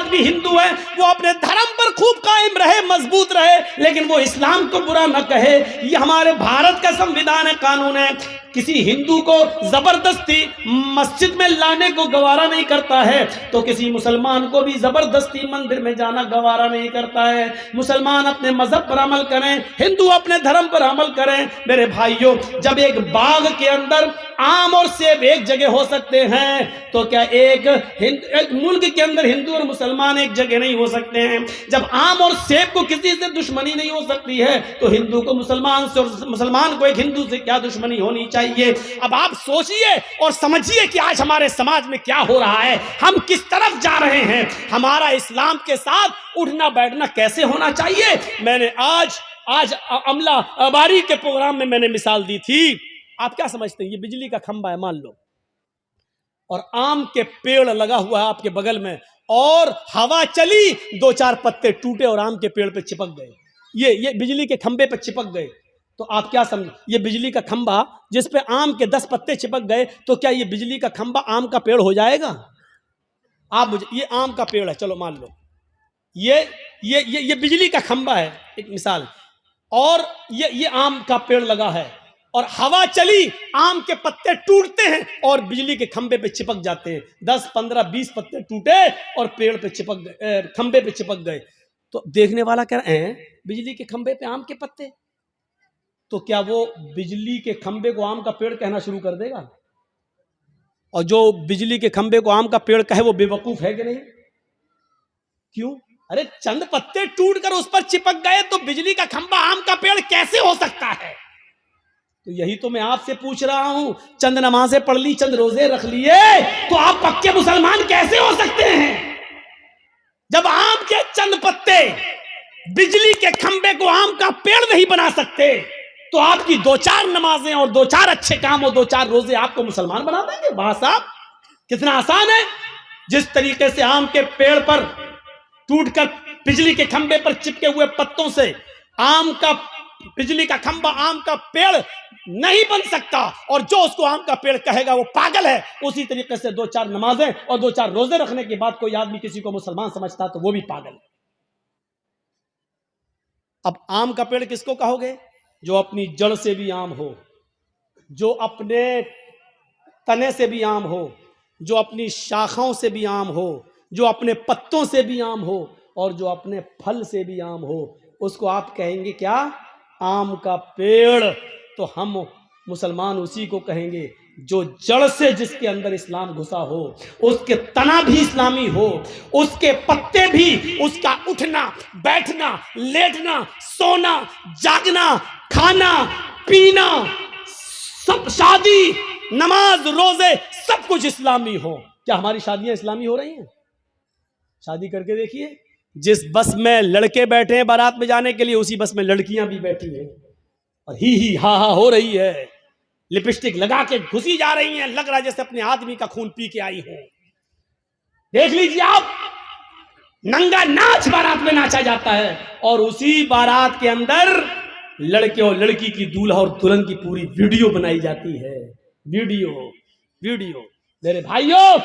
آدمی ہندو ہے وہ اپنے دھرم پر خوب قائم رہے، مضبوط رہے، لیکن وہ اسلام کو برا نہ کہے۔ یہ ہمارے بھارت کا سنویدھان ہے، قانون ہے۔ کسی ہندو کو زبردستی مسجد میں لانے کو گوارا نہیں کرتا ہے تو کسی مسلمان کو بھی زبردستی مندر میں جانا گوارا نہیں کرتا ہے۔ مسلمان اپنے مذہب پر عمل کریں، ہندو اپنے دھرم پر عمل کریں۔ میرے بھائیوں، جب ایک باغ کے اندر آم اور سیب ایک جگہ ہو سکتے ہیں تو کیا ایک ملک کے اندر ہندو اور مسلمان ایک جگہ نہیں ہو سکتے ہیں؟ جب آم اور سیب کو کسی سے دشمنی نہیں ہو سکتی ہے تو ہندو کو مسلمان سے اور مسلمان کو ایک ہندو سے کیا دشمنی ہونی چاہیے؟ اب آپ سوچئے اور سمجھیے کہ آج ہمارے سماج میں کیا ہو رہا ہے، ہم کس طرف جا رہے ہیں، ہمارا اسلام کے ساتھ اٹھنا بیٹھنا کیسے ہونا چاہیے۔ میں نے آج عملہ باری کے پروگرام میں نے مثال دی تھی۔ آپ کیا سمجھتے ہیں؟ یہ بجلی کا کھمبا ہے مان لو، اور آم کے پیڑ لگا ہوا ہے آپ کے بغل میں، اور ہوا چلی، 2-4 پتے ٹوٹے اور آم کے پیڑ پہ چپک گئے، یہ بجلی کے کھمبے پہ چپک گئے، تو آپ کیا سمجھ؟ یہ بجلی کا کھمبا جس پہ آم کے 10 پتے چپک گئے، تو کیا یہ بجلی کا کھمبا آم کا پیڑ ہو جائے گا؟ آپ مجھے، یہ آم کا پیڑ ہے، چلو مان لو یہ بجلی کا کھمبا ہے، ایک مثال، اور یہ آم کا پیڑ لگا ہے، اور ہوا چلی، آم کے پتے ٹوٹتے ہیں اور بجلی کے کھمبے پہ چپک جاتے ہیں، 10 15 20 پتے ٹوٹے اور پیڑ پہ چپک گئے، کھمبے پہ چپک گئے، تو دیکھنے والا کہہ رہے ہیں بجلی کے کھمبے پہ آم کے پتے، تو کیا وہ بجلی کے کھمبے کو آم کا پیڑ کہنا شروع کر دے گا؟ اور جو بجلی کے کھمبے کو آم کا پیڑ کہے وہ بے وقوف ہے کہ نہیں؟ کیوں؟ ارے چند پتے ٹوٹ کر اس پر چپک گئے تو بجلی کا کھمبا آم کا پیڑ کیسے ہو سکتا ہے؟ تو یہی تو میں آپ سے پوچھ رہا ہوں، چند نمازیں پڑھ لی، چند روزے رکھ لیے تو آپ پکے مسلمان کیسے ہو سکتے ہیں؟ جب آم کے چند پتے بجلی کے کھمبے کو آم کا پیڑ نہیں بنا سکتے تو آپ کی 2-4 نمازیں اور 2-4 اچھے کام اور 2-4 روزے آپ کو مسلمان بنا دیں گے؟ واہ صاحب، کتنا آسان ہے۔ جس طریقے سے آم کے پیڑ پر ٹوٹ کر بجلی کے کھمبے پر چپکے ہوئے پتوں سے بجلی کا کھمبا آم کا پیڑ نہیں بن سکتا، اور جو اس کو آم کا پیڑ کہے گا وہ پاگل ہے، اسی طریقے سے 2-4 نمازیں اور 2-4 روزے رکھنے کے بعد کوئی آدمی کسی کو مسلمان سمجھتا تو وہ بھی پاگل ہے۔ اب آم کا پیڑ کس کو کہو گے؟ جو اپنی جڑ سے بھی عام ہو، جو اپنے تنے سے بھی عام ہو، جو اپنی شاخوں سے بھی عام ہو، جو اپنے پتوں سے بھی عام ہو، اور جو اپنے پھل سے بھی عام ہو، اس کو آپ کہیں گے کیا؟ آم کا پیڑ۔ تو ہم مسلمان اسی کو کہیں گے جو جڑ سے، جس کے اندر اسلام گھسا ہو، اس کے تنا بھی اسلامی ہو، اس کے پتے بھی، اس کا اٹھنا بیٹھنا لیٹنا سونا جاگنا کھانا پینا سب، شادی نماز روزے سب کچھ اسلامی ہو۔ کیا ہماری شادیاں اسلامی ہو رہی ہیں؟ شادی کر کے دیکھیے، جس بس میں لڑکے بیٹھے ہیں بارات میں جانے کے لیے، اسی بس میں لڑکیاں بھی بیٹھی ہیں، اور ہی ہا ہا ہو رہی ہے، لپسٹک لگا کے گھسی جا رہی ہیں، لگ رہا جیسے اپنے آدمی کا خون پی کے آئی ہے۔ دیکھ لیجیے آپ، ننگا ناچ بارات میں ناچا جاتا ہے، اور اسی بارات کے اندر لڑکے اور لڑکی کی دولہا اور دلہن کی پوری ویڈیو بنائی جاتی ہے۔ ویڈیو میرے بھائیوں،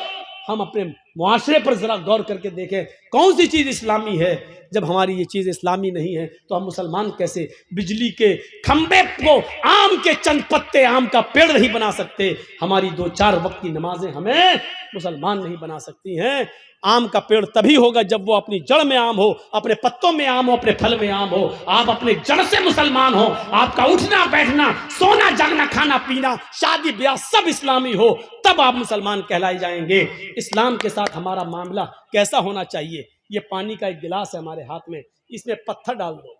ہم اپنے معاشرے پر ذرا غور کر کے دیکھیں کون سی چیز اسلامی ہے۔ جب ہماری یہ چیز اسلامی نہیں ہے تو ہم مسلمان کیسے بجلی کے کھمبے کو آم کے چند پتے آم کا پیڑ نہیں بنا سکتے؟ ہماری 2-4 وقت کی نمازیں ہمیں مسلمان نہیں بنا سکتی ہیں۔ آم کا پیڑ تبھی ہوگا جب وہ اپنی جڑ میں عام ہو، اپنے پتوں میں عام ہو، اپنے پھل میں عام ہو۔ آپ اپنے جڑ سے مسلمان ہو، آپ کا اٹھنا بیٹھنا سونا جاگنا کھانا پینا شادی بیاہ سب اسلامی ہو، تب آپ مسلمان کہلائے جائیں گے۔ اسلام کے ساتھ ہمارا معاملہ کیسا ہونا چاہیے؟ یہ پانی کا ایک گلاس ہے ہمارے ہاتھ میں، اس میں پتھر ڈال دو،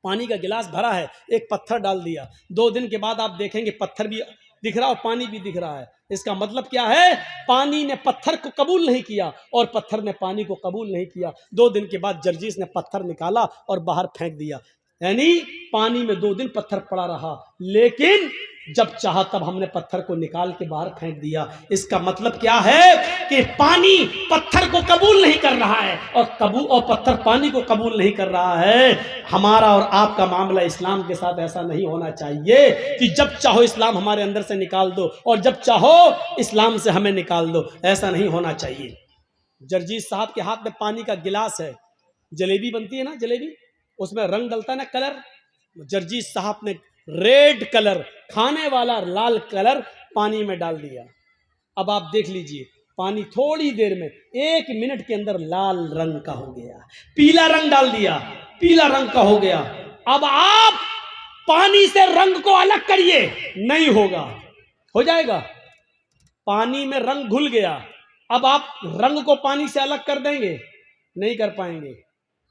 پانی کا گلاس بھرا ہے، ایک پتھر ڈال دیا، 2 دن کے بعد آپ دیکھیں گے پتھر بھی دکھ رہا اور پانی بھی دکھ رہا ہے۔ اس کا مطلب کیا ہے؟ پانی نے پتھر کو قبول نہیں کیا اور پتھر نے پانی کو قبول نہیں کیا۔ 2 دن کے بعد جرجیس نے پتھر نکالا اور باہر پھینک دیا، یعنی پانی میں 2 دن پتھر پڑا رہا، لیکن جب چاہا تب ہم نے پتھر کو نکال کے باہر پھینک دیا۔ اس کا مطلب کیا ہے کہ پانی پتھر کو قبول نہیں کر رہا ہے، اور پتھر پانی کو قبول نہیں کر رہا ہے۔ ہمارا اور آپ کا معاملہ اسلام کے ساتھ ایسا نہیں ہونا چاہیے کہ جب چاہو اسلام ہمارے اندر سے نکال دو اور جب چاہو اسلام سے ہمیں نکال دو، ایسا نہیں ہونا چاہیے۔ جرجیت صاحب کے ہاتھ میں پانی کا گلاس ہے، جلیبی بنتی ہے نا، جلیبی اس میں رنگ ڈلتا ہے نا، کلر، جرجیت صاحب نے ریڈ کلر، کھانے والا لال کلر پانی میں ڈال دیا. اب آپ دیکھ لیجئے پانی تھوڑی دیر میں 1 منٹ کے اندر لال رنگ کا ہو گیا. پیلا رنگ ڈال دیا، پیلا رنگ کا ہو گیا. اب آپ پانی سے رنگ کو الگ کریے، نہیں ہوگا. ہو جائے گا؟ پانی میں رنگ گھل گیا. اب آپ رنگ کو پانی سے الگ کر دیں گے؟ نہیں کر پائیں گے.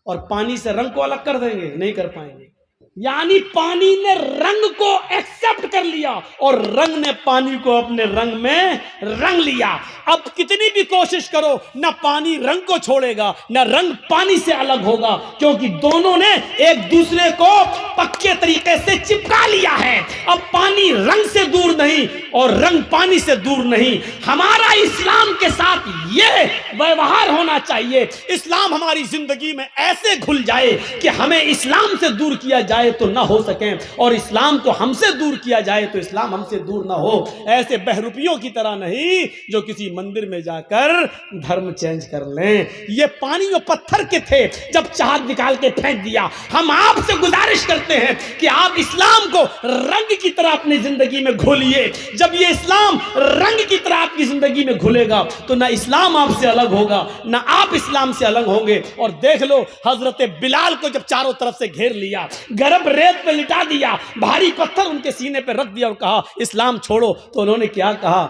اور پانی سے رنگ کو الگ کر دیں گے؟ نہیں کر پائیں گے. یعنی پانی نے رنگ کو ایکسپٹ کر لیا اور رنگ نے پانی کو اپنے رنگ میں رنگ لیا. اب کتنی بھی کوشش کرو، نہ پانی رنگ کو چھوڑے گا نہ رنگ پانی سے الگ ہوگا، کیونکہ دونوں نے ایک دوسرے کو پکے طریقے سے چپکا لیا ہے. اب پانی رنگ سے دور نہیں اور رنگ پانی سے دور نہیں. ہمارا اسلام کے ساتھ یہ ویوہار ہونا چاہیے. اسلام ہماری زندگی میں ایسے گھل جائے کہ ہمیں اسلام سے دور کیا جائے تو نہ ہو سکیں، اور اسلام کو ہم سے دور کیا جائے تو اسلام ہم سے دور نہ ہو. ایسے بہروپیوں کی طرح نہیں جو کسی مندر میں جا کر دھرم چینج کر لیں. یہ پانی اور پتھر کے تھے، جب چاہت نکال کے پھینک دیا. ہم آپ سے گزارش کرتے ہیں کہ آپ اسلام کو رنگ کی طرح اپنی زندگی میں گھولیے. جب یہ اسلام رنگ کی طرح آپ کی زندگی میں گھلے گا تو نہ اسلام آپ سے الگ ہوگا نہ آپ اسلام سے الگ ہوں گے. اور دیکھ لو حضرت بلال کو جب چاروں طرف سے گھیر لیا، گرم ریت پہ لٹا دیا، بھاری پتھر ان کے سینے پہ رکھ دیا اور کہا اسلام چھوڑو، تو انہوں نے کیا کہا؟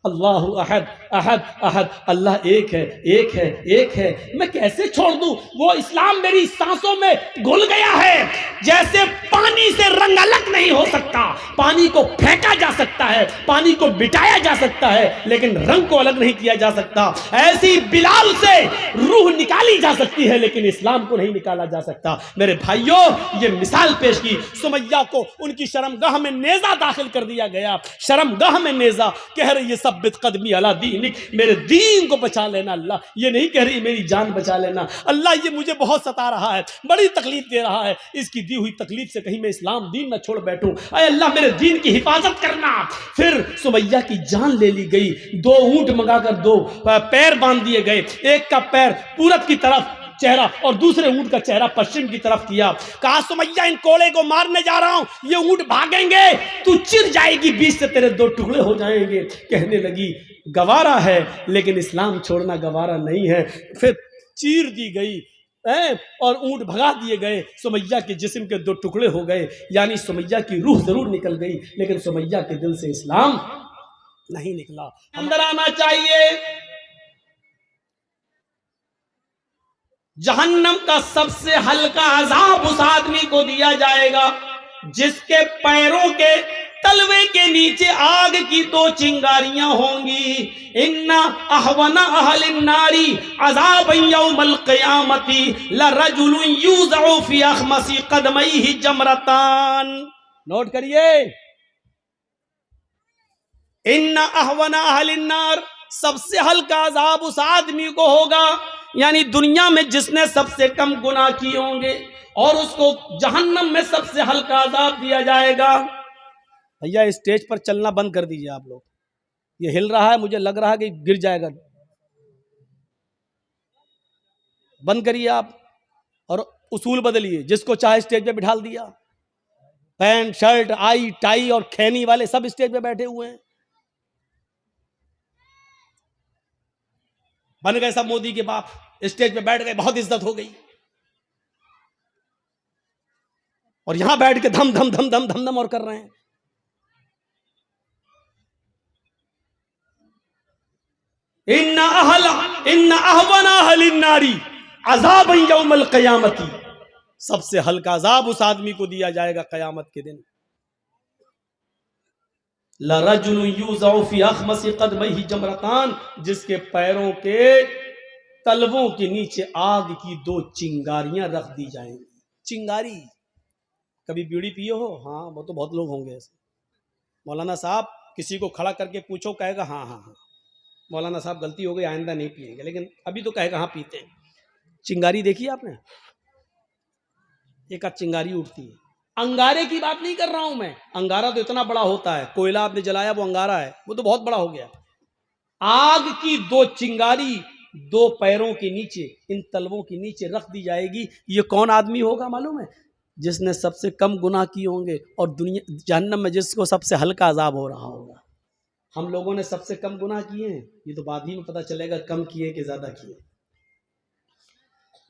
اللہ احد احد احد، اللہ ایک ہے ایک ہے ایک ہے. میں کیسے چھوڑ دوں؟ وہ اسلام میری سانسوں میں گھل گیا ہے. جیسے پانی سے رنگ الگ نہیں ہو سکتا، پانی کو پھینکا جا سکتا ہے، پانی کو بٹایا جا سکتا ہے، لیکن رنگ کو الگ نہیں کیا جا سکتا. ایسی بلال سے روح نکالی جا سکتی ہے لیکن اسلام کو نہیں نکالا جا سکتا. میرے بھائیوں، یہ مثال پیش کی. سمیہ کو ان کی شرمگاہ میں نیزہ داخل کر دیا گیا. شرمگاہ میں نیزہ، کہہ رہی ہے ثبت قدمی علی دینک، میرے دین کو بچا لینا اللہ. یہ نہیں کہہ رہی میری جان بچا لینا اللہ، یہ مجھے بہت ستا رہا ہے، بڑی تکلیف دے رہا ہے، اس کی دی ہوئی تکلیف سے کہیں میں اسلام دین نہ چھوڑ بیٹھوں. اے اللہ میرے دین کی حفاظت کرنا. پھر سمیہ کی جان لے لی گئی. 2 اونٹ منگا کر 2 پیر باندھ دیے گئے. ایک کا پیر پورب کی طرف چہرہ اور دوسرے اونٹ کا چہرہ پشچم کی طرف کیا. کہا سمیہ ان کوڑے کو مارنے جا رہا ہوں، یہ اونٹ بھاگیں گے، تو چر جائے گی، بیچ سے تیرے 2 ٹکڑے ہو جائیں گے. کہنے لگی گوارا ہے لیکن اسلام چھوڑنا گوارا نہیں ہے. پھر چیر دی گئی اور اونٹ بھگا دیے گئے. سمیہ کے جسم کے 2 ٹکڑے ہو گئے. یعنی سمیہ کی روح ضرور نکل گئی لیکن سمیہ کے دل سے اسلام نہیں نکلا. اندر آنا چاہیے. جہنم کا سب سے ہلکا عذاب اس آدمی کو دیا جائے گا جس کے پیروں کے تلوے کے نیچے آگ کی 2 چنگاریاں ہوں گی. ان احون اہل النار عذابا یوم القیامت لرجل یوضع فی اخمص قدمیہ جمرتان. نوٹ کریے، ان احون اہل النار، سب سے ہلکا عذاب اس آدمی کو ہوگا، یعنی دنیا میں جس نے سب سے کم گناہ کیے ہوں گے، اور اس کو جہنم میں سب سے ہلکا عذاب دیا جائے گا. بھیا اسٹیج پر چلنا بند کر دیجئے آپ لوگ، یہ ہل رہا ہے، مجھے لگ رہا ہے کہ گر جائے گا. بند کریے آپ اور اصول بدلیے. جس کو چاہے اسٹیج پہ بٹھا دیا، پینٹ شرٹ آئی ٹائی اور کھینی والے سب اسٹیج پہ بیٹھے ہوئے ہیں. بن گئے سب مودی کے باپ، اسٹیج پہ بیٹھ گئے، بہت عزت ہو گئی. اور یہاں بیٹھ کے دھم دھم دھم دھم دھم دھم اور کر رہے ہیں. ان احون اہل النار عذابا یوم القیامت، سب سے ہلکا عذاب اس آدمی کو دیا جائے گا قیامت کے دن. لرجل یوضع فی اخمص قدمیہ جمرتان، جس کے پیروں کے تلووں کے نیچے آگ کی 2 چنگاریاں رکھ دی جائیں گی. چنگاری، کبھی بیڑی پیے ہو؟ ہاں وہ تو بہت لوگ ہوں گے ایسے. مولانا صاحب کسی کو کھڑا کر کے پوچھو کہے گا ہاں ہاں ہاں مولانا صاحب غلطی ہو گئی آئندہ نہیں پیئیں گے، لیکن ابھی تو کہے گا ہاں پیتے ہیں. چنگاری دیکھی آپ نے؟ ایک آدھ چنگاری اٹھتی ہے. انگارے کی بات نہیں کر رہا ہوں میں، انگارہ تو اتنا بڑا ہوتا ہے، کوئلہ آپ نے جلایا وہ انگارہ ہے، وہ تو بہت بڑا ہو گیا. آگ کی 2 چنگاری دو پیروں کے نیچے، ان تلووں کے نیچے رکھ دی جائے گی. یہ کون آدمی ہوگا معلوم ہے؟ جس نے سب سے کم گناہ کیے ہوں گے، اور دنیا جہنم میں جس کو سب سے ہلکا عذاب ہو رہا ہوگا. ہم لوگوں نے سب سے کم گناہ کیے ہیں، یہ تو بعد ہی میں پتہ چلے گا کم کیے کہ زیادہ کیے.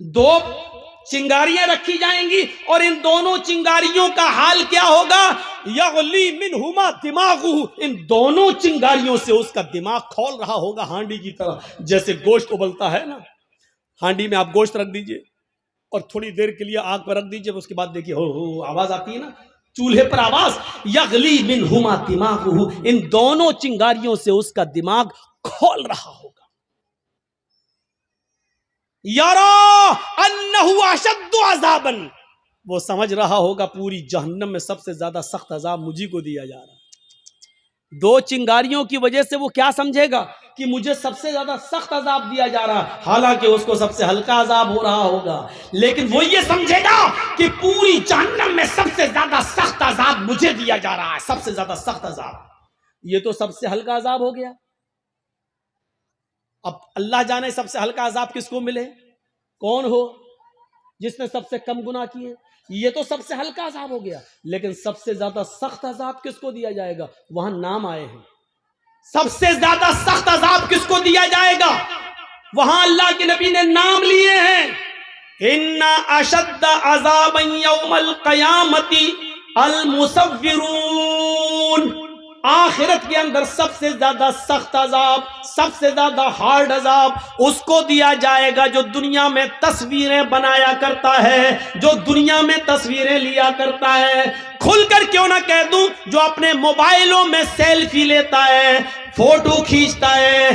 دو چنگاریاں رکھی جائیں گی، اور ان دونوں چنگاریوں کا حال کیا ہوگا؟ یغلی منہما دماغہ، ان دونوں چنگاریوں سے اس کا دماغ کھول رہا ہوگا ہانڈی کی طرح. جیسے گوشت ابلتا ہے نا، ہانڈی میں آپ گوشت رکھ دیجئے اور تھوڑی دیر کے لیے آگ پر رکھ دیجئے، اس کے بعد دیکھیے ہو آواز آتی ہے نا چولہے پر آواز. یغلی منہما دماغہ، ان دونوں چنگاریوں سے اس کا دماغ کھول رہا ہوگا. یرا انہ اشد عذابا، وہ سمجھ رہا ہوگا پوری جہنم میں سب سے زیادہ سخت عذاب مجھی کو دیا جا رہا ہے. دو چنگاریوں کی وجہ سے وہ کیا سمجھے گا کہ مجھے سب سے زیادہ سخت عذاب دیا جا رہا ہے، حالانکہ اس کو سب سے ہلکا عذاب ہو رہا ہوگا. لیکن وہ یہ سمجھے گا کہ پوری جہنم میں سب سے زیادہ سخت عذاب مجھے دیا جا رہا ہے، سب سے زیادہ سخت عذاب. یہ تو سب سے ہلکا عذاب ہو گیا. اب اللہ جانے سب سے ہلکا عذاب کس کو ملے، کون ہو؟ جس نے سب سے کم گناہ کیے. یہ تو سب سے ہلکا عذاب ہو گیا، لیکن سب سے زیادہ سخت عذاب کس کو دیا جائے گا؟ وہاں نام آئے ہیں. سب سے زیادہ سخت عذاب کس کو دیا جائے گا؟ وہاں اللہ کے نبی نے نام لیے ہیں. ان اشد عذابا یوم القیامت المصورون، آخرت کے اندر سب سے زیادہ سخت عذاب، سب سے زیادہ ہارڈ عذاب اس کو دیا جائے گا جو دنیا میں تصویریں بنایا کرتا ہے، جو دنیا میں تصویریں لیا کرتا ہے. کھل کر کیوں نہ کہہ دوں، جو اپنے موبائلوں میں سیلفی لیتا ہے، فوٹو کھینچتا ہے،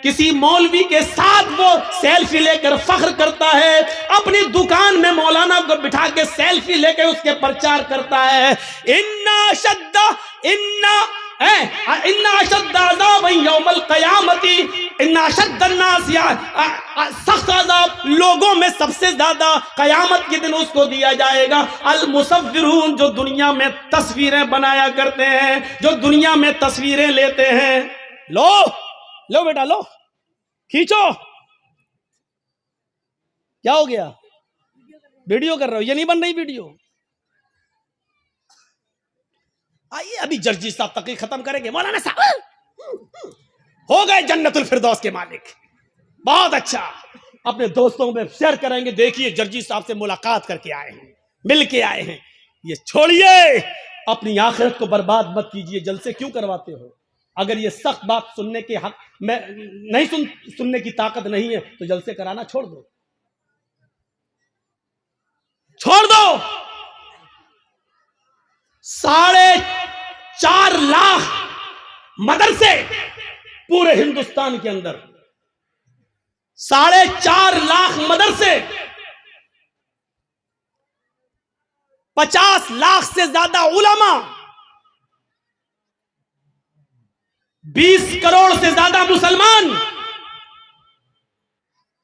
کسی مولوی کے ساتھ وہ سیلفی لے کر فخر کرتا ہے، اپنی دکان میں مولانا کو بٹھا کے سیلفی لے کے اس کے پرچار کرتا ہے. ان اشد عذاب یوم القیامت، ان اشد الناس، سخت عذاب لوگوں میں سب سے زیادہ قیامت کے دن اس کو دیا جائے گا المصورون، جو دنیا میں تصویریں بنایا کرتے ہیں، جو دنیا میں تصویریں لیتے ہیں. لو بیٹا لو، کھینچو. کیا ہو گیا؟ ویڈیو کر رہا ہو، یہ نہیں بن رہی ویڈیو. آئیے ابھی جرجی صاحب تقریر ختم کریں گے. مولانا صاحب ہو گئے جنت الفردوس کے مالک، بہت اچھا، اپنے دوستوں میں شیئر کریں گے. دیکھیے جرجی صاحب سے ملاقات کر کے آئے ہیں، مل کے آئے ہیں. یہ چھوڑیے، اپنی آخرت کو برباد مت کیجیے. جلسے کیوں کرواتے ہو؟ اگر یہ سخت بات سننے کے حق میں نہیں سننے کی طاقت نہیں ہے تو جلسے کرانا چھوڑ دو، چھوڑ دو. 4.5 لاکھ مدرسے پورے ہندوستان کے اندر، 4.5 لاکھ مدرسے، 50 لاکھ سے زیادہ علماء، 20 کروڑ سے زیادہ مسلمان.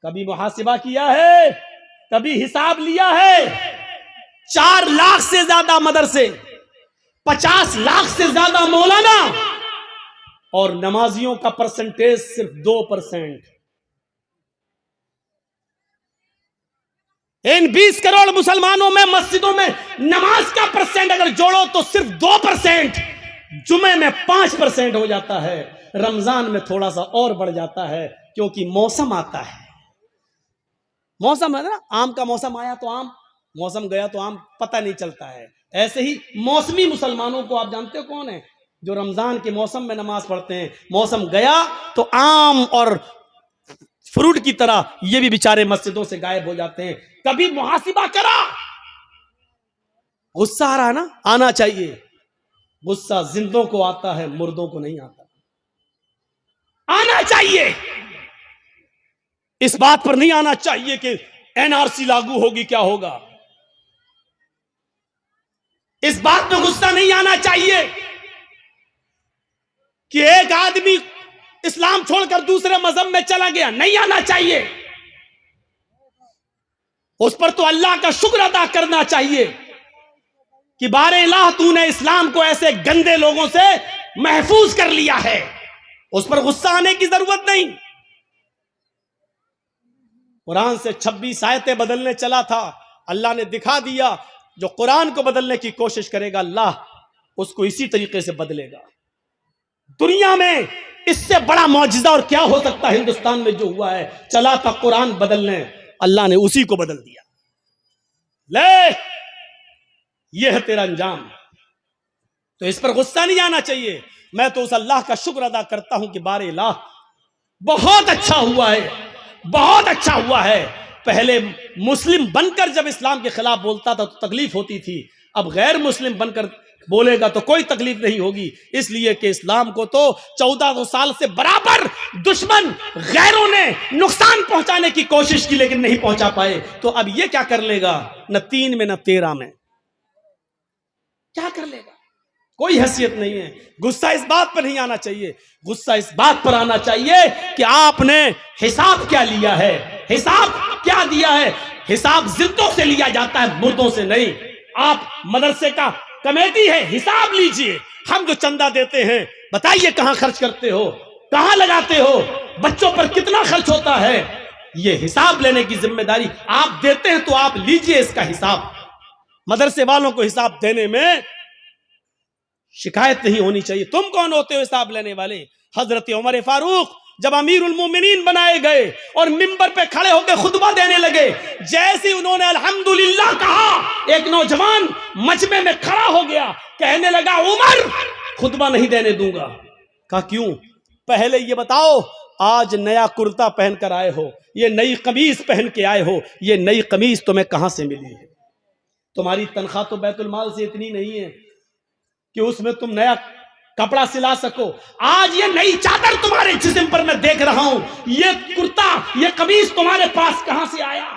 کبھی محاسبہ کیا ہے؟ کبھی حساب لیا ہے؟ 4 لاکھ سے زیادہ مدرسے، 50 لاکھ سے زیادہ مولانا، اور نمازیوں کا پرسنٹیج صرف 2%. ان 20 کروڑ مسلمانوں میں مسجدوں میں نماز کا پرسنٹ اگر جوڑو تو صرف 2%. جمعے میں 5% ہو جاتا ہے، رمضان میں تھوڑا سا اور بڑھ جاتا ہے کیونکہ موسم آتا ہے. موسم ہے نا، آم کا موسم آیا تو آم، موسم گیا تو آم، پتہ نہیں چلتا ہے. ایسے ہی موسمی مسلمانوں کو آپ جانتے ہو کون ہیں؟ جو رمضان کے موسم میں نماز پڑھتے ہیں، موسم گیا تو آم اور فروٹ کی طرح یہ بھی بیچارے مسجدوں سے غائب ہو جاتے ہیں. کبھی محاسبہ کرا؟ غصہ آ رہا نا؟ آنا چاہیے. غصہ زندوں کو آتا ہے، مردوں کو نہیں آتا. آنا چاہیے. اس بات پر نہیں آنا چاہیے کہ NRC لاگو ہوگی کیا ہوگا. اس بات میں غصہ نہیں آنا چاہیے کہ ایک آدمی اسلام چھوڑ کر دوسرے مذہب میں چلا گیا، نہیں آنا چاہیے. اس پر تو اللہ کا شکر ادا کرنا چاہیے کہ بار الہ تو نے اسلام کو ایسے گندے لوگوں سے محفوظ کر لیا ہے. اس پر غصہ آنے کی ضرورت نہیں. قرآن سے 26 آیتیں بدلنے چلا تھا، اللہ نے دکھا دیا جو قرآن کو بدلنے کی کوشش کرے گا اللہ اس کو اسی طریقے سے بدلے گا۔ دنیا میں اس سے بڑا معجزہ اور کیا ہو سکتا ہے؟ ہندوستان میں جو ہوا ہے، چلا تھا قرآن بدلنے، اللہ نے اسی کو بدل دیا۔ لے یہ ہے تیرا انجام، تو اس پر غصہ نہیں آنا چاہیے۔ میں تو اس اللہ کا شکر ادا کرتا ہوں کہ بار الہ بہت اچھا ہوا ہے، بہت اچھا ہوا ہے۔ پہلے مسلم بن کر جب اسلام کے خلاف بولتا تھا تو تکلیف ہوتی تھی، اب غیر مسلم بن کر بولے گا تو کوئی تکلیف نہیں ہوگی، اس لیے کہ اسلام کو تو 1400 سال سے برابر دشمن غیروں نے نقصان پہنچانے کی کوشش کی لیکن نہیں پہنچا پائے، تو اب یہ کیا کر لے گا؟ نہ 3 میں نہ 13 میں کیا کر لے گا؟ کوئی حیثیت نہیں ہے۔ غصہ اس بات پر نہیں آنا چاہیے، غصہ اس بات پر آنا چاہیے کہ آپ نے حساب کیا لیا ہے، حساب کیا دیا ہے۔ حساب زندوں سے لیا جاتا ہے، مردوں سے نہیں۔ آپ مدرسے کا کمیٹی ہے، حساب لیجئے، ہم جو چندہ دیتے ہیں بتائیے کہاں خرچ کرتے ہو، کہاں لگاتے ہو، بچوں پر کتنا خرچ ہوتا ہے، یہ حساب لینے کی ذمہ داری آپ دیتے ہیں تو آپ لیجئے اس کا حساب۔ مدرسے والوں کو حساب دینے میں شکایت نہیں ہونی چاہیے۔ تم کون ہوتے ہو حساب لینے والے؟ حضرت عمر فاروق جب امیر المومنین بنائے گئے اور منبر پہ کھڑے ہو کے خطبہ دینے لگے، جیسے انہوں نے الحمدللہ کہا، ایک نوجوان مجمع میں کھڑا ہو گیا، کہنے لگا عمر خطبہ نہیں دینے دوں گا۔ کہا کیوں؟ پہلے یہ بتاؤ آج نیا کرتا پہن کر آئے ہو، یہ نئی قمیض پہن کے آئے ہو، یہ نئی قمیض تمہیں کہاں سے ملی ہے؟ تمہاری تنخواہ تو بیت المال سے اتنی نہیں ہے کہ اس میں تم نیا کپڑا سلا سکو۔ آج یہ نئی چادر تمہارے جسم پر میں دیکھ رہا ہوں، یہ کرتا یہ قمیض تمہارے پاس کہاں سے آیا؟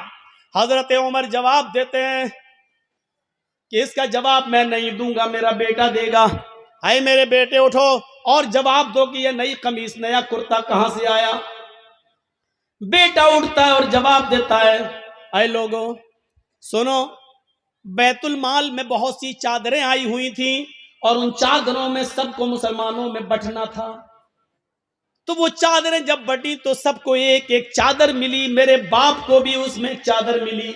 حضرت عمر جواب دیتے ہیں کہ اس کا جواب میں نہیں دوں گا، میرا بیٹا دے گا۔ اے میرے بیٹے اٹھو اور جواب دو کہ یہ نئی قمیض نیا کرتا کہاں سے آیا؟ بیٹا اٹھتا ہے اور جواب دیتا ہے، اے لوگوں سنو، بیت المال میں بہت سی چادریں آئی ہوئی تھیں اور ان چادروں میں سب کو مسلمانوں میں بٹنا تھا، تو وہ چادریں جب بٹی تو سب کو ایک ایک چادر ملی، میرے باپ کو بھی اس میں ایک چادر ملی،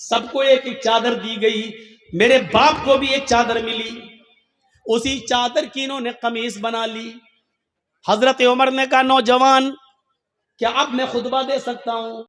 سب کو ایک ایک چادر دی گئی، میرے باپ کو بھی ایک چادر ملی، اسی چادر کی انہوں نے قمیص بنا لی۔ حضرت عمر نے کہا نوجوان کیا اب میں خطبہ دے سکتا ہوں؟